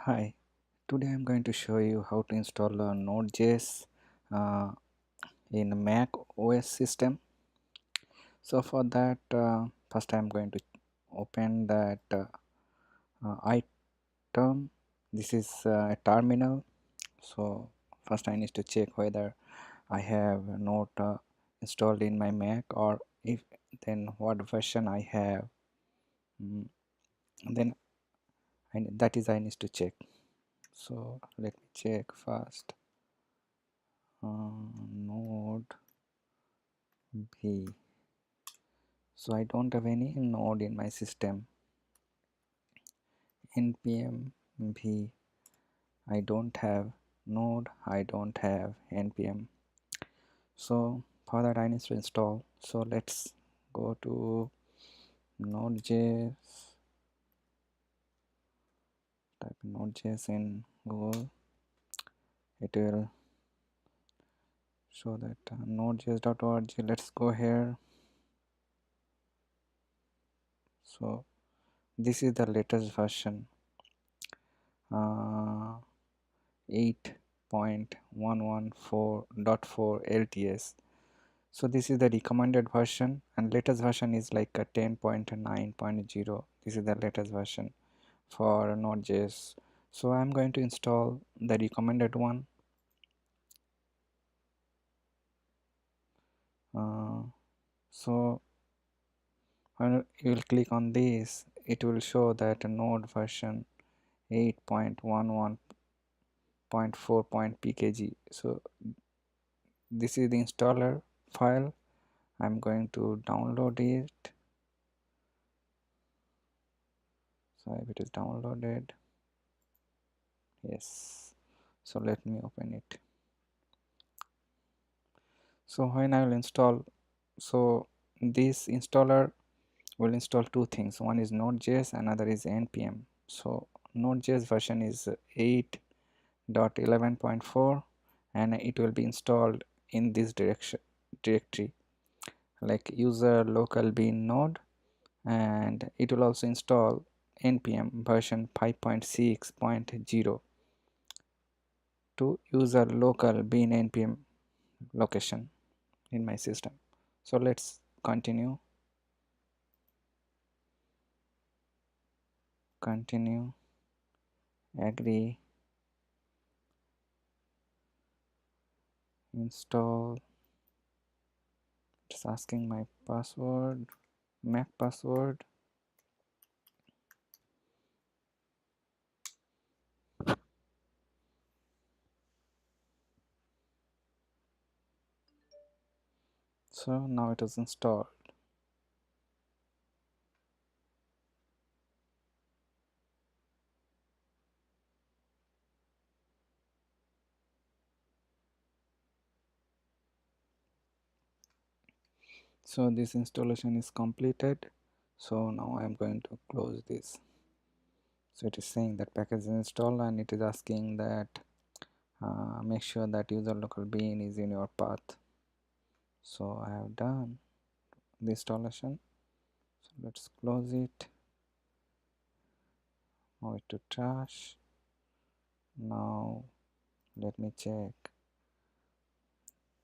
Hi, today I'm going to show you how to install Node.js uh, in a Mac OS system. So for that, first I'm going to open that item. This is a terminal. So first I need to check whether I have Node installed in my Mac, or if then what version I have. Mm, then I need to check. So let me check first. Node B. So I don't have any node in my system. npm v. I don't have node, I don't have npm. So for that I need to install. So let's go to node.js, type node.js in Google. It will show that nodejs.org. Let's go here. So this is the latest version, 8.114.4 LTS. So this is the recommended version, and latest version is like a 10.9.0. This is the latest version for Node.js. So I'm going to install the recommended one. So when you will click on this, it will show that Node version 8.11.4.pkg. So this is the installer file. I'm going to download it. So if it is downloaded, yes. So let me open it. So when I will install, so this installer will install two things. One is Node.js, another is npm. So Node.js version is 8.11.4, and it will be installed in this directory, like user local bin node, and it will also install npm version 5.6.0 to user local bin npm location in my system. So let's continue, agree, install. It's asking my password, Mac password. So now it is installed. So this installation is completed. So now I'm going to close this. So it is saying that package is installed, and it is asking that make sure that user local bin is in your path. So I have done the installation. So let's close it, move it to trash. Now let me check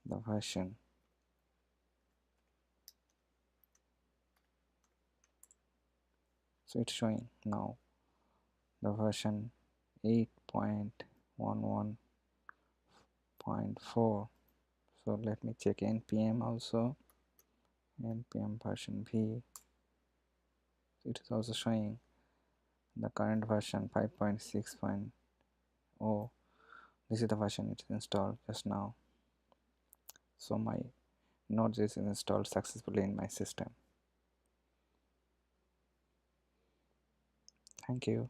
the version. So it's showing now the version 8.11.4. So let me check npm also. npm version v. It is also showing the current version 5.6.0. This is the version it is installed just now. So my Node.js is installed successfully in my system. Thank you.